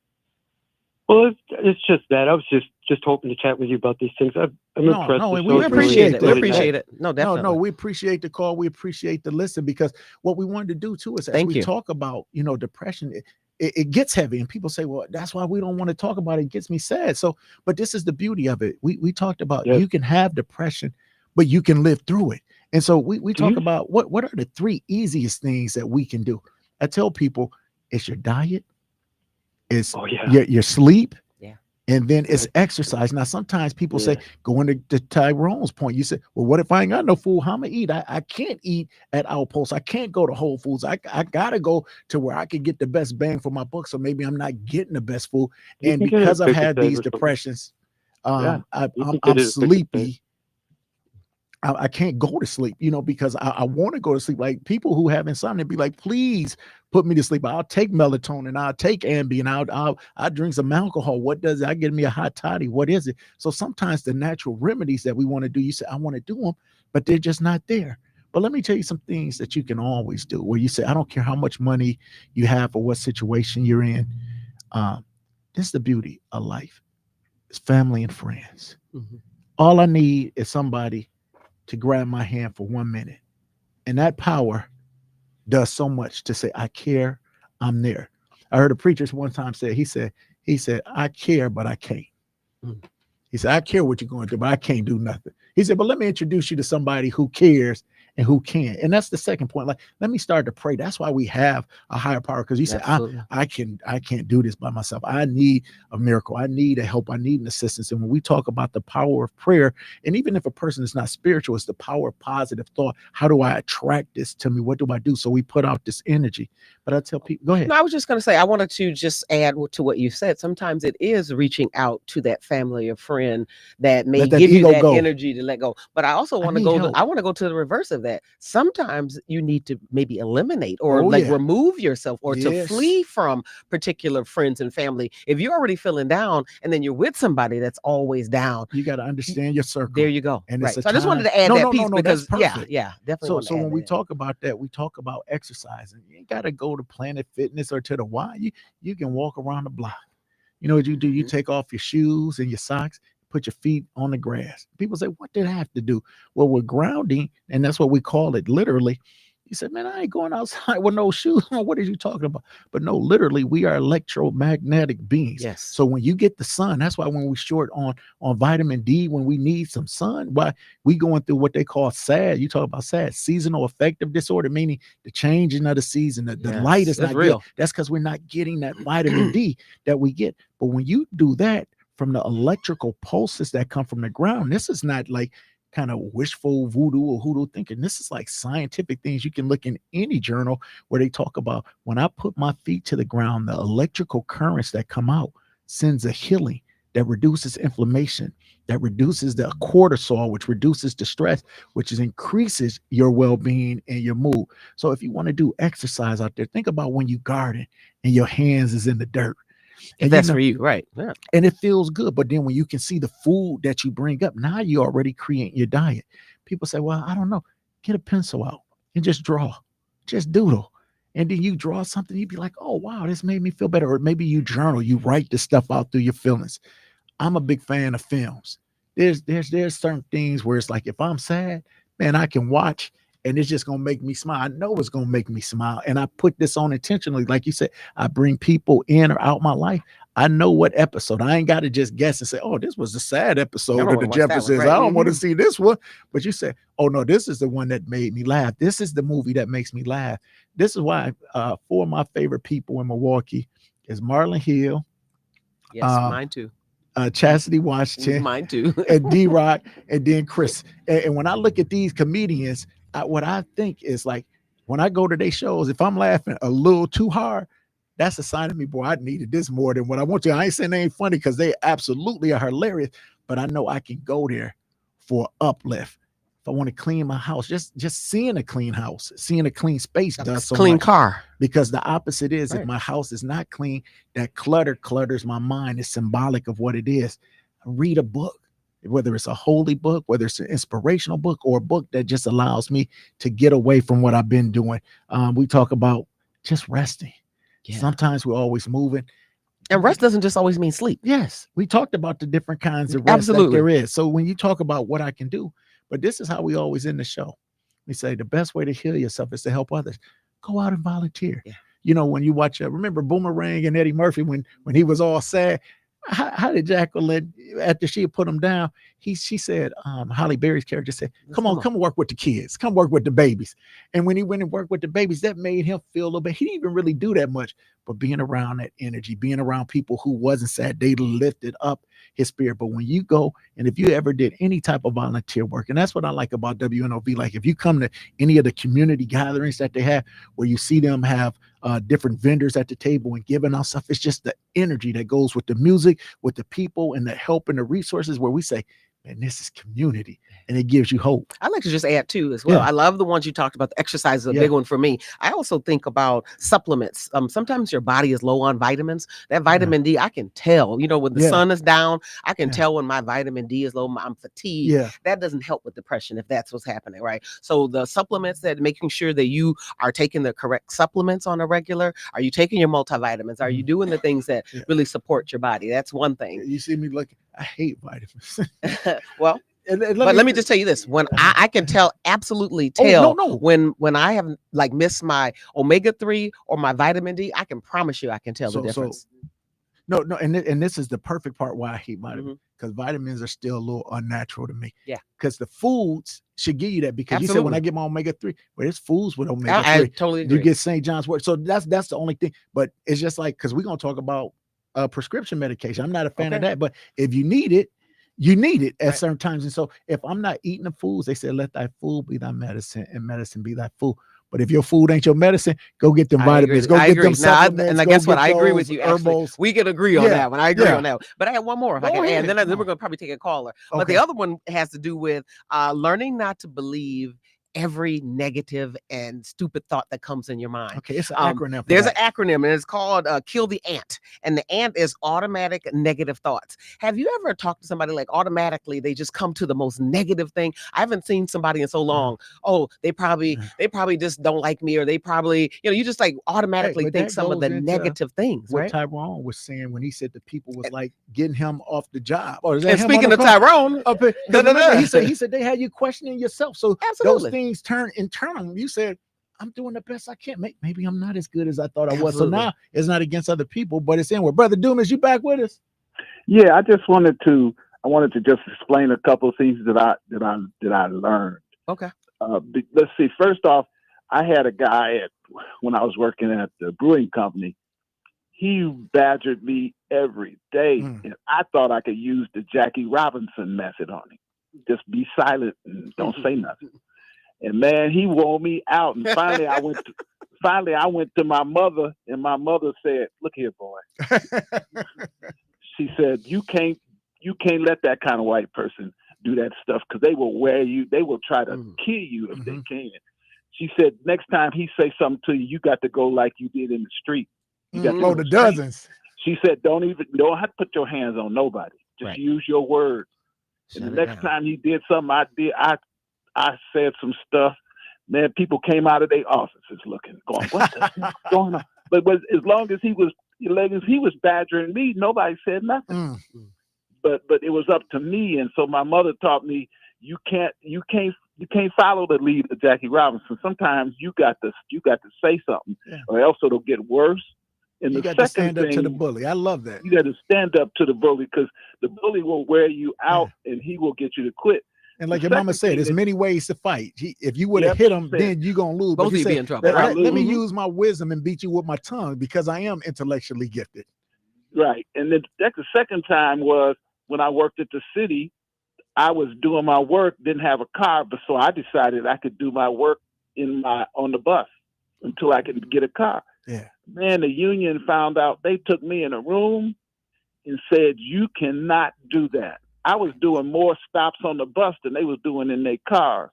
Well, it's just that I was just hoping to chat with you about these things. I'm impressed. No, we appreciate it. We appreciate it. No, definitely. No, we appreciate the call. We appreciate the listen, because what we wanted to do too is, as we talk about, depression, it gets heavy, and people say, well, that's why we don't want to talk about it. It gets me sad. So, but this is the beauty of it. We talked about you can have depression, but you can live through it. And so we talk about what are the 3 easiest things that we can do. I tell people, it's your diet, it's your sleep, and then it's exercise. Now, sometimes people say, going to Tyrone's point, you say, well, what if I ain't got no food? How am I eat? I can't eat at Outpost. I can't go to Whole Foods. I got to go to where I can get the best bang for my buck. So maybe I'm not getting the best food. And because I've had these depressions, I'm sleepy. I can't go to sleep, because I want to go to sleep. Like people who have insomnia be like, please put me to sleep. I'll take melatonin. I'll take Ambien. I'll drink some alcohol. What does it? I get me a hot toddy. What is it? So sometimes the natural remedies that we want to do, you say, I want to do them, but they're just not there. But let me tell you some things that you can always do, where you say, I don't care how much money you have or what situation you're in. This is the beauty of life. It's family and friends. Mm-hmm. All I need is somebody to grab my hand for 1 minute. And that power does so much to say, I care, I'm there. I heard a preacher one time say, he said, I care, but I can't. Mm. He said, I care what you're going through, but I can't do nothing. He said, but let me introduce you to somebody who cares and who can. And that's the second point. Like, let me start to pray. That's why we have a higher power. Because you say, I can't do this by myself. I need a miracle. I need a help. I need an assistance. And when we talk about the power of prayer, and even if a person is not spiritual, it's the power of positive thought. How do I attract this to me? What do I do? So we put out this energy. But I tell people, go ahead. No, I was just going to say, I wanted to just add to what you said. Sometimes it is reaching out to that family or friend that may give you that energy to let go. But I also want to go. I want to go to the reverse of that. Sometimes you need to maybe eliminate or remove yourself or to flee from particular friends and family. If you're already feeling down and then you're with somebody that's always down, you got to understand your circle. There you go. And right. So I just wanted to add that piece because definitely. So when we talk about that, we talk about exercising. You ain't got to go to Planet Fitness or to the Y. You can walk around the block. You know what you do? You take off your shoes and your socks, put your feet on the grass. People say, what did I have to do? Well, we're grounding, and that's what we call it literally. You said, man, I ain't going outside with no shoes on. What are you talking about? But no, literally, we are electromagnetic beings. Yes. So when you get the sun, that's why when we short on vitamin D, when we need some sun, why we going through what they call SAD. You talk about SAD, seasonal affective disorder, meaning the changing of the season. The light is not real. Good. That's because we're not getting that vitamin D that we get. But when you do that from the electrical pulses that come from the ground, this is not like kind of wishful voodoo or hoodoo thinking. This is like scientific things. You can look in any journal where they talk about when I put my feet to the ground, the electrical currents that come out sends a healing that reduces inflammation, that reduces the cortisol, which reduces the stress, which is increases your well-being and your mood. So if you want to do exercise out there, think about when you garden and your hands is in the dirt. If And that's for you, right? Yeah. and it feels good. But then when you can see the food that you bring up, now you already create your diet. People say, well, I don't know. Get a pencil out and just draw, just doodle. And then you draw something, you'd be like, oh, wow, this made me feel better. Or maybe you journal, you write the stuff out through your feelings. I'm a big fan of films. There's certain things where it's like, if I'm sad, man, I can watch and it's just gonna make me smile. I know it's gonna make me smile. And I put this on intentionally. Like you said, I bring people in or out my life. I know what episode. I ain't got to just guess and say, oh, this was a sad episode of the Jeffersons. I don't want to see this one. But you say, oh no, this is the one that made me laugh. This is the movie that makes me laugh. This is why four of my favorite people in Milwaukee is Marlon Hill. Yes, mine too. Chastity Washington, mine too, and D-Rock, and then Chris. And when I look at these comedians, what I think is like, when I go to their shows, if I'm laughing a little too hard, that's a sign of me, boy, I needed this more than what I want to. I ain't saying they ain't funny because they absolutely are hilarious, but I know I can go there for uplift. If I want to clean my house, just seeing a clean house, seeing a clean space does so clean much. Car. Because the opposite is, if my house is not clean, that clutters my mind. Is symbolic of what it is. Read a book, whether it's a holy book, whether it's an inspirational book, or a book that just allows me to get away from what I've been doing. We talk about just resting. Yeah. Sometimes we're always moving. And rest doesn't just always mean sleep. Yes. We talked about the different kinds of rest that there is. So when you talk about what I can do, but this is how we always end the show. We say the best way to heal yourself is to help others. Go out and volunteer. Yeah. You know, when you watch, remember Boomerang and Eddie Murphy, when he was all sad, how did Jacqueline, after she had put him down, she said, Holly Berry's character said, come work with the kids, come work with the babies. And when he went and worked with the babies, that made him feel a little bit, he didn't even really do that much, but being around that energy, being around people who wasn't sad, they lifted up his spirit. But when you go, and if you ever did any type of volunteer work, and that's what I like about WNOV, like if you come to any of the community gatherings that they have, where you see them have different vendors at the table and giving out stuff, it's just the energy that goes with the music, with the people, and the help and the resources, where we say, man, this is community, and it gives you hope. I'd like to just add too as well. Yeah. I love the ones you talked about. The exercise is a big one for me. I also think about supplements. Sometimes your body is low on vitamins. That vitamin D, I can tell, you know, when the sun is down, I can tell when my vitamin D is low, I'm fatigued. Yeah. That doesn't help with depression if that's what's happening, right? So the supplements, that making sure that you are taking the correct supplements on a regular. Are you taking your multivitamins? Are you doing the things that really support your body? That's one thing. You see me looking, I hate vitamins. Well, but let me just tell you this: when I can absolutely tell when I have like missed my omega-3 or my vitamin D, I can promise you I can tell the difference. No, and this is the perfect part why I hate vitamins, because vitamins are still a little unnatural to me. Yeah, because the foods should give you that, because you said when I get my omega-3, well, it's foods with omega-3. I totally agree. You get St. John's wort. So that's the only thing. But it's just like, because we're gonna talk about prescription medication. I'm not a fan of that, but if you need it, you need it at certain times. And so if I'm not eating the foods, they say, let thy food be thy medicine and medicine be thy food. But if your food ain't your medicine, go get them vitamins. Go get them supplements. And I guess what I agree with you. Actually, we can agree on that one. I agree on that. But I have one more if I can add. Then we're going to probably take a caller. But the other one has to do with learning not to believe every negative and stupid thought that comes in your mind. Okay, it's an acronym. There's an acronym, and it's called Kill the Ant. And the ant is automatic negative thoughts. Have you ever talked to somebody like automatically they just come to the most negative thing? I haven't seen somebody in so long. Oh, they probably just don't like me, or they probably, you just like automatically think some of the negative things. What right? Tyrone was saying when he said the people was like getting him off the job. And speaking of Tyrone, he said they had you questioning yourself. So those things turn internal. You said, I'm doing the best I can. Maybe I'm not as good as I thought I was. So now it's not against other people, but it's inward. Brother Dumas, you back with us? Yeah, I wanted to just explain a couple of things that I learned. Okay. Let's see. First off, I had a guy when I was working at the brewing company. He badgered me every day, and I thought I could use the Jackie Robinson method on him. Just be silent and don't say nothing. And man, he wore me out. And finally, I went to my mother, and my mother said, "Look here, boy." She said, you can't let that kind of white person do that stuff because they will wear you. They will try to kill you if they can. She said, next time he say something to you, you got to go like you did in the street. You got to go to dozens. She said, don't have to put your hands on nobody. Just use your words. And the next time he did something, I said some stuff. Man, people came out of their offices looking, going, what the heck's going on? But as long as he was badgering me, nobody said nothing. But it was up to me. And so my mother taught me, you can't follow the lead of Jackie Robinson. Sometimes you got to say something, or else it'll get worse. And you got to stand up to the bully. I love that. You got to stand up to the bully because the bully will wear you out and he will get you to quit. And like your mama said, there's many ways to fight. If you would have hit him, then you're going to lose. Both of you be in trouble. Let me use my wisdom and beat you with my tongue because I am intellectually gifted. Right. And then the second time was when I worked at the city. I was doing my work, didn't have a car, but so I decided I could do my work on the bus until I could get a car. Yeah. Man, the union found out. They took me in a room and said, you cannot do that. I was doing more stops on the bus than they was doing in their car.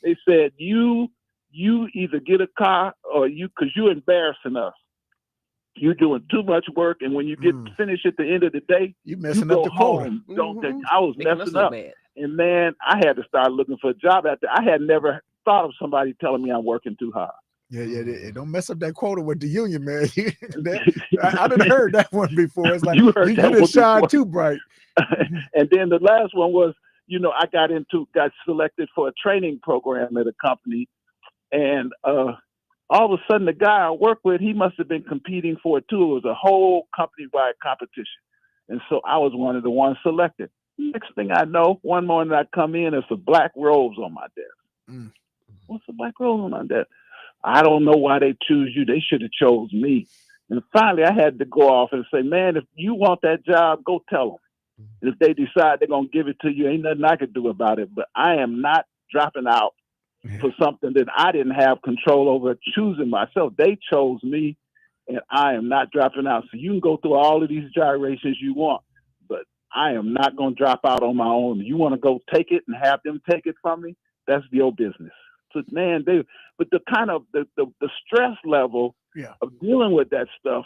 They said, you either get a car or because you're embarrassing us. You're doing too much work, and when you get finished at the end of the day, you messing up the quota. I was messing up. And man, I had to start looking for a job after. I had never thought of somebody telling me I'm working too hard. Yeah. Don't mess up that quota with the union, man. I done heard that one before. It's like you just shine too bright. And then the last one was, I got selected for a training program at a company, and all of a sudden the guy I work with, he must have been competing for it too. It was a whole company-wide competition, and so I was one of the ones selected. Next thing I know, one morning I come in, there's a black rose on my desk. What's a black rose on my desk? I don't know why they choose you. They should have chose me. And finally, I had to go off and say, man, if you want that job, go tell them. And if they decide they're going to give it to you, ain't nothing I could do about it. But I am not dropping out for something that I didn't have control over choosing myself. They chose me, and I am not dropping out. So you can go through all of these gyrations you want, but I am not going to drop out on my own. You want to go take it and have them take it from me? That's your business. So, man, but the kind of the stress level of dealing with that stuff,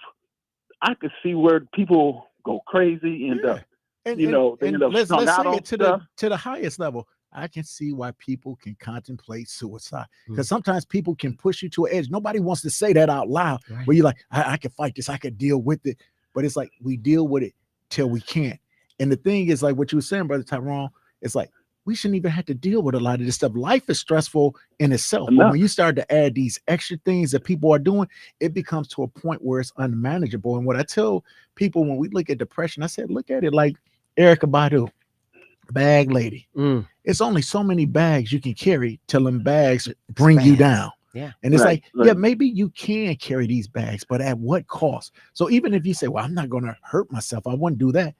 I could see where people go crazy, end up, they end up let's strung out say on it to the highest level. I can see why people can contemplate suicide because sometimes people can push you to an edge. Nobody wants to say that out loud. Where you're like, I can fight this, I can deal with it, but it's like we deal with it till we can't. And the thing is, like what you were saying, Brother Tyrone, it's like we shouldn't even have to deal with a lot of this stuff. Life is stressful in itself. But when you start to add these extra things that people are doing, it becomes to a point where it's unmanageable. And what I tell people when we look at depression, I said, look at it like Erykah Badu, bag lady. It's only so many bags you can carry till them bags bring you down. Yeah. And it's maybe you can carry these bags, but at what cost? So even if you say, well, I'm not going to hurt myself, I wouldn't do that.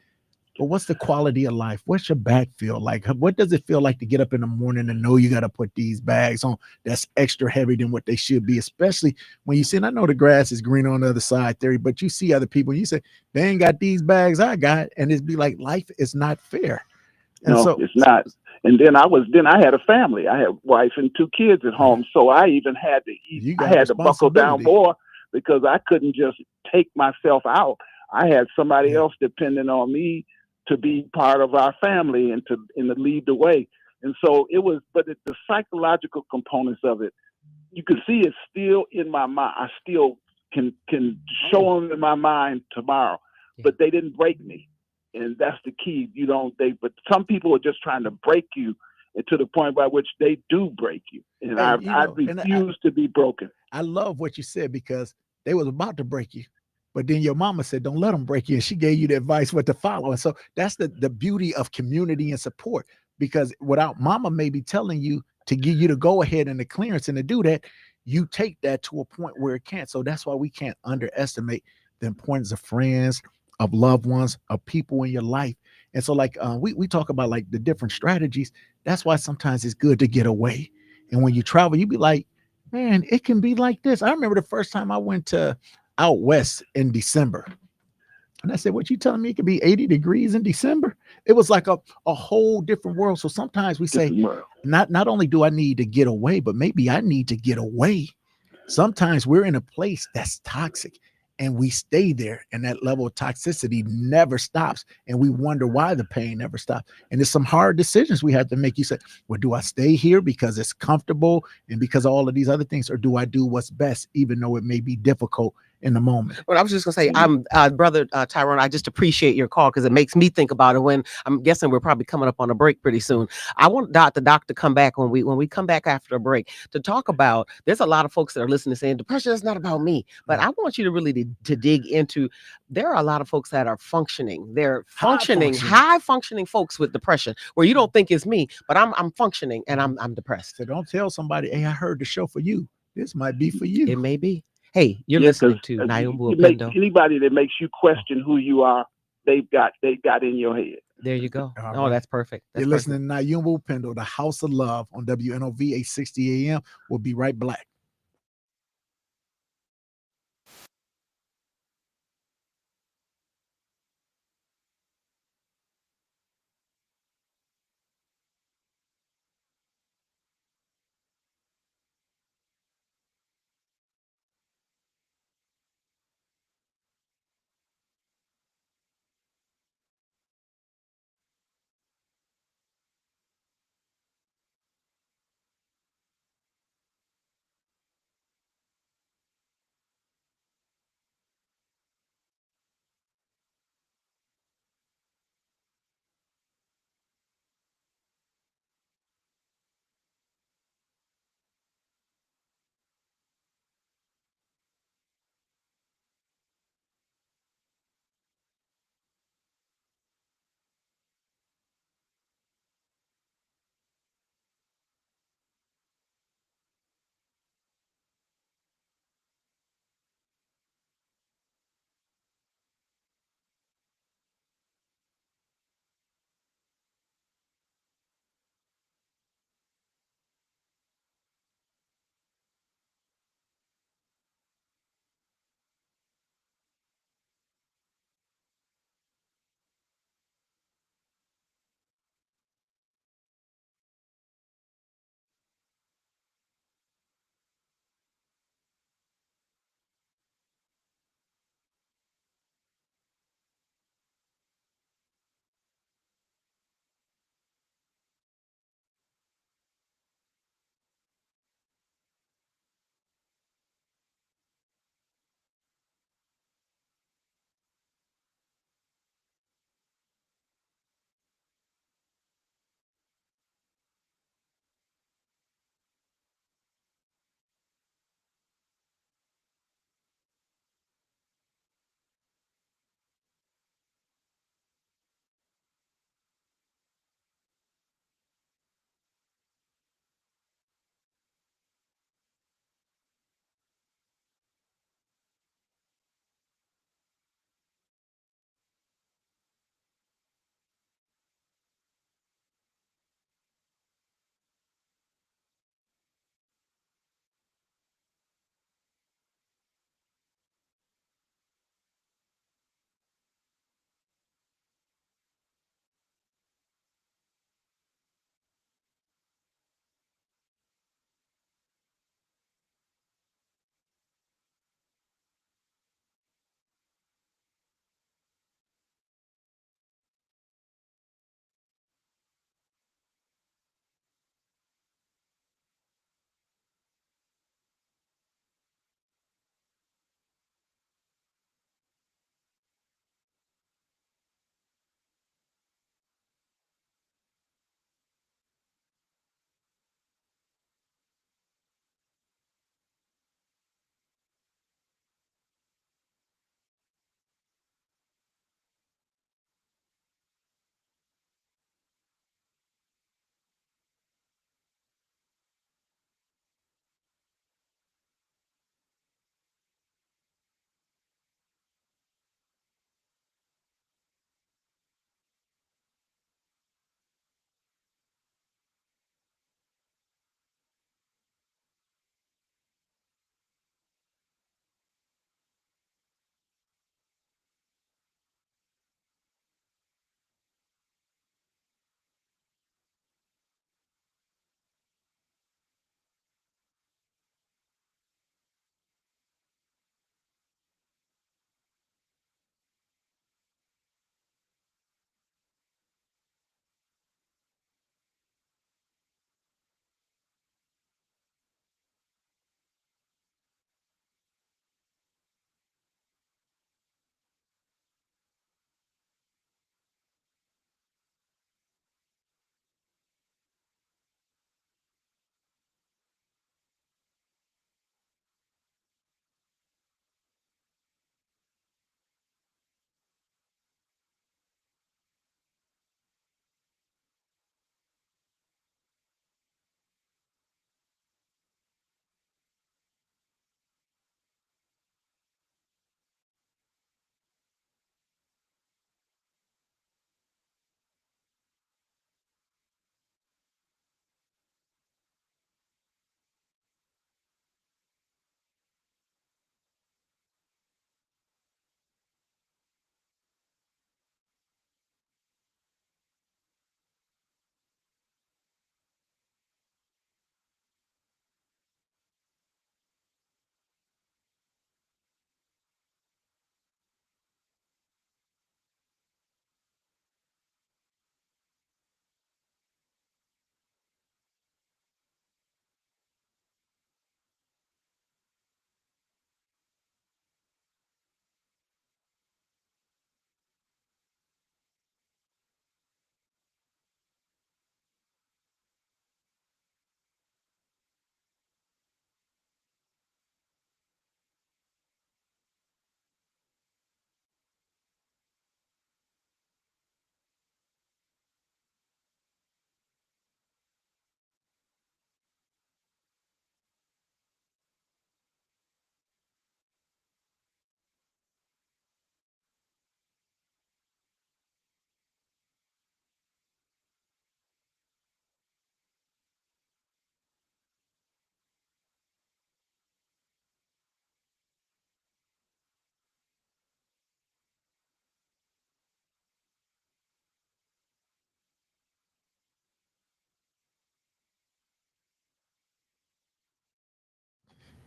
But what's the quality of life? What's your back feel like? What does it feel like to get up in the morning and know you got to put these bags on that's extra heavy than what they should be, especially when you see, and I know the grass is green on the other side theory, but you see other people, you say, they ain't got these bags I got. And it'd be like, life is not fair. And no, it's not. And then I had a family. I had a wife and 2 kids at home. So I even had to buckle down more because I couldn't just take myself out. I had somebody else depending on me to be part of our family and to lead the way. And so it was, but the psychological components of it, you can see it's still in my mind. I still can show them in my mind tomorrow, but they didn't break me. And that's the key. But some people are just trying to break you to the point by which they do break you. And I refuse to be broken. I love what you said because they was about to break you. But then your mama said, don't let them break you. And she gave you the advice what to follow. And so that's the beauty of community and support, because without mama maybe telling you to give you the go ahead and the clearance and to do that, you take that to a point where it can't. So that's why we can't underestimate the importance of friends, of loved ones, of people in your life. And so like we talk about like the different strategies. That's why sometimes it's good to get away. And when you travel, you be like, man, it can be like this. I remember the first time I went to out west in December. And I said, what you telling me it could be 80 degrees in December? It was like a whole different world. So sometimes we say, not only do I need to get away, but maybe I need to get away. Sometimes we're in a place that's toxic and we stay there, and that level of toxicity never stops. And we wonder why the pain never stops. And there's some hard decisions we have to make. You say, well, do I stay here because it's comfortable and because of all of these other things, or do I do what's best, even though it may be difficult in the moment? Well, I was just gonna say, I'm brother Tyrone. I just appreciate your call because it makes me think about it. When I'm guessing we're probably coming up on a break pretty soon. I want the doc to come back when we come back after a break to talk about. There's a lot of folks that are listening saying depression is not about me, but I want you to really to dig into. There are a lot of folks that are functioning. They're functioning, high functioning folks with depression, where you don't think it's me, but I'm functioning and I'm depressed. So don't tell somebody, hey, I heard the show for you. This might be for you. It may be. Hey, you're listening to Nyumba Upendo. Anybody that makes you question who you are, they've got in your head. There you go. All Oh, right. that's perfect. That's You're perfect. listening to Nyumba Upendo, the House of Love on WNOV 860 AM. We'll be right back.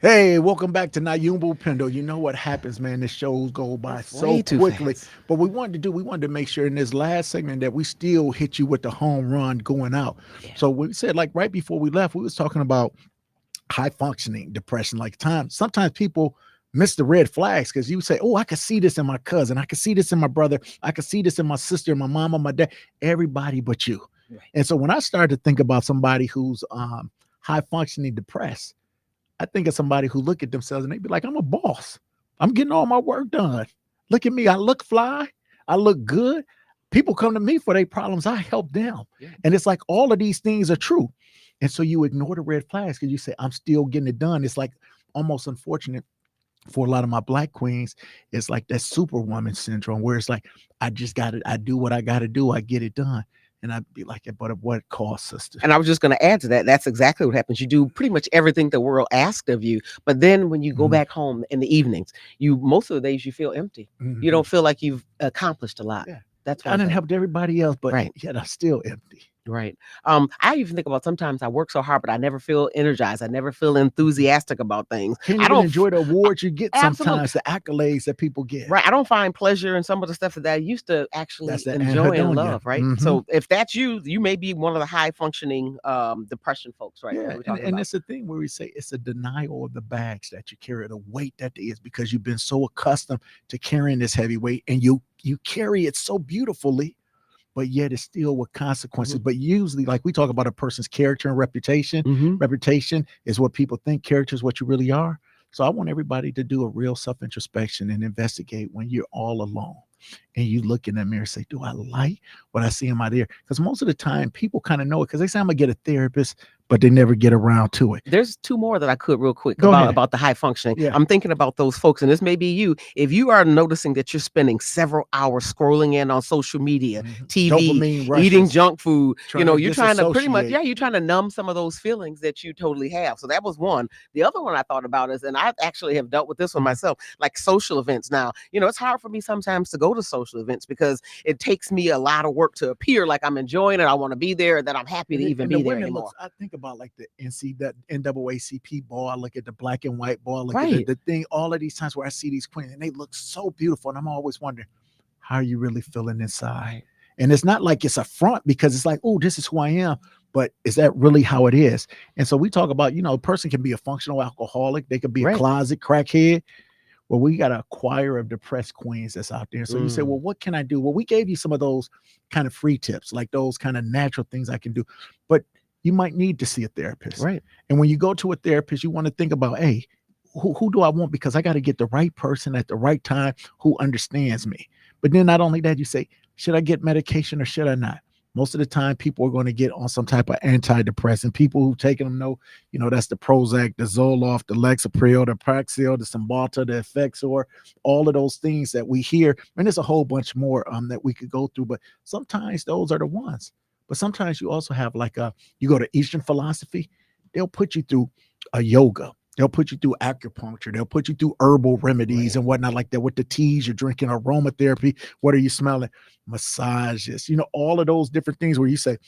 Hey, welcome back to Nyumba Upendo. You know what happens, man? The shows go by It's so way too quickly. fast. But we wanted to make sure in this last segment that we still hit you with the home run going out. Yeah. So we said, like right before we left, we was talking about high functioning depression. Like sometimes people miss the red flags because you say, oh, I could see this in my cousin, I could see this in my brother, I could see this in my sister, my mama, my dad, everybody but you. Right. And so when I started to think about somebody who's high functioning depressed, I think of somebody who look at themselves and they be like, I'm a boss. I'm getting all my work done. Look at me. I look fly. I look good. People come to me for their problems. I help them. Yeah. And it's like all of these things are true. And so you ignore the red flags because you say, I'm still getting it done. It's like almost unfortunate for a lot of my black queens. It's like that superwoman syndrome where it's like, I just got it. I do what I got to do. I get it done. And I'd be like, but at what cost, sister? And I was just going to add to that. That's exactly what happens. You do pretty much everything the world asked of you, but then when you go back home in the evenings, most of the days you feel empty. You don't feel like you've accomplished a lot. Yeah. That's I one done thing. helped everybody else, but Right. yet I'm still empty. Right. I even think about sometimes I work so hard, but I never feel energized. I never feel enthusiastic about things. Can't I even don't enjoy the awards you get absolutely. sometimes, the accolades that people get. Right. I don't find pleasure in some of the stuff that I used to actually That's the enjoy and anhedonia. love. Right. Mhm. So if that's you, you may be one of the high functioning depression folks, right? Yeah, We're talking and about. it's a thing where we say it's a denial of the bags that you carry, the weight that there is, because you've been so accustomed to carrying this heavy weight, and you carry it so beautifully, but yet it's still with consequences. Mhm. But usually, like we talk about a person's character and reputation. Mhm. Reputation is what people think. Character is what you really are. So I want everybody to do a real self introspection and investigate when you're all alone and you look in the mirror and say, do I like what I see in my ear? Because most of the time people kind of know it because they say I'm gonna get a therapist, but they never get around to it. There's two more that I could real quick Go ahead. about the high functioning. Yeah. I'm thinking about those folks, and this may be you. If you are noticing that you're spending several hours scrolling in on social media, TV, Dopamine rushes, eating junk food, trying to you're trying to pretty much, disassociate. you're trying to numb some of those feelings that you totally have. So that was one. The other one I thought about is, and I actually have dealt with this one myself, like social events. Now, it's hard for me sometimes to go to social events because it takes me a lot of work to appear like I'm enjoying it. I want to be there, that I'm happy to even And be the there women anymore. looks, I think about like the NAACP ball. I look at the black and white ball. I look Right. at the thing. All of these times where I see these queens and they look so beautiful, and I'm always wondering, how are you really feeling inside? Right. And it's not like it's a front because it's like, oh, this is who I am. But is that really how it is? And so we talk about, a person can be a functional alcoholic. They could be a Right. closet crackhead. Well, we got a choir of depressed queens that's out there. So you say, well, what can I do? Well, we gave you some of those kind of free tips, like those kind of natural things I can do. But you might need to see a therapist. Right. And when you go to a therapist, you want to think about, hey, who do I want? Because I got to get the right person at the right time who understands me. But then not only that, you say, should I get medication or should I not? Most of the time, people are going to get on some type of antidepressant. People who taking them know, that's the Prozac, the Zoloft, the Lexapro, the Paxil, the Cymbalta, the Effexor, all of those things that we hear. And there's a whole bunch more that we could go through. But sometimes those are the ones. But sometimes you also have you go to Eastern philosophy, they'll put you through a yoga. They'll put you through acupuncture. They'll put you through herbal remedies and whatnot like that. With the teas you're drinking, aromatherapy. What are you smelling? Massages. All of those different things where you say,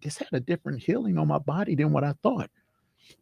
this had a different healing on my body than what I thought.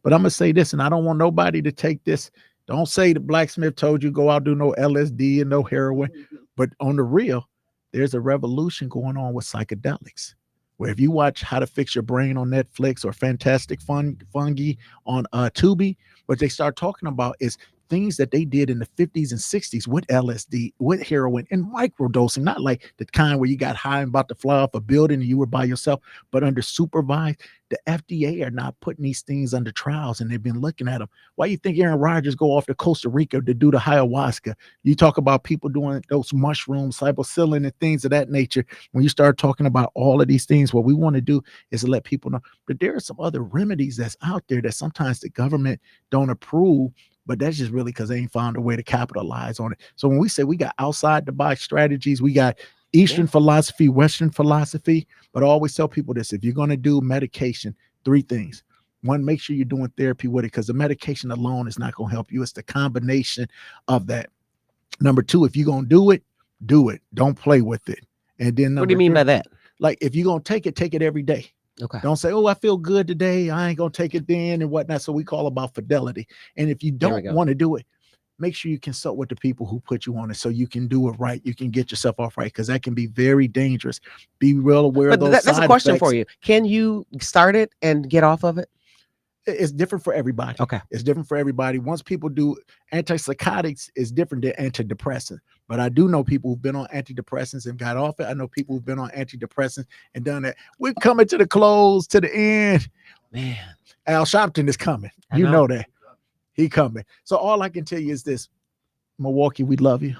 But I'm going to say this, and I don't want nobody to take this. Don't say the blacksmith told you go out do no LSD and no heroin. But on the real, there's a revolution going on with psychedelics. Where if you watch How to Fix Your Brain on Netflix or Fantastic Fungi on Tubi, what they start talking about is things that they did in the 50s and 60s with LSD, with heroin, and microdosing, not like the kind where you got high and about to fly off a building and you were by yourself, but under supervised. The FDA are not putting these things under trials, and they've been looking at them. Why you think Aaron Rodgers go off to Costa Rica to do the ayahuasca? You talk about people doing those mushrooms, psilocybin, and things of that nature. When you start talking about all of these things, what we want to do is to let people know. But there are some other remedies that's out there that sometimes the government don't approve, but that's just really because they ain't found a way to capitalize on it. So when we say we got outside the box strategies, we got Eastern philosophy, Western philosophy, but I always tell people this: if you're going to do medication, 3 things. One, make sure you're doing therapy with it, because the medication alone is not going to help you. It's the combination of that. Number 2, if you're going to do it, do it. Don't play with it. And then What do you mean by that? Like if you're going to take it every day. Okay. Don't say, oh, I feel good today, I ain't gonna take it then and whatnot. So we call about fidelity. And if you don't want to do it, make sure you consult with the people who put you on it so you can do it right. You can get yourself off right, because that can be very dangerous. Be real aware of those That's a side question effects. for you. Can you start it and get off of it? It's different for everybody. Okay. It's different for everybody. Once people do antipsychotics, is different than antidepressants. But I do know people who've been on antidepressants and got off it. I know people who've been on antidepressants and done that. We're coming to the close, to the end. Man, Al Sharpton is coming. You know that. He coming. So all I can tell you is this: Milwaukee, we love you.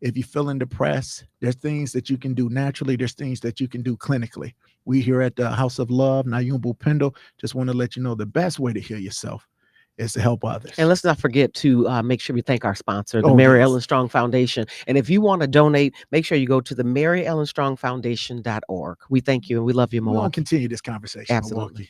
If you're feeling depressed, there's things that you can do naturally. There's things that you can do clinically. We here at the House of Love, Nyumba Upendo, just want to let you know the best way to heal yourself is to help others. And let's not forget to make sure we thank our sponsor, the Mary Ellen Strong Foundation. And if you want to donate, make sure you go to the MaryEllenStrongFoundation.org. We thank you and we love you, Milwaukee. We'll continue this conversation. Absolutely. Milwaukee.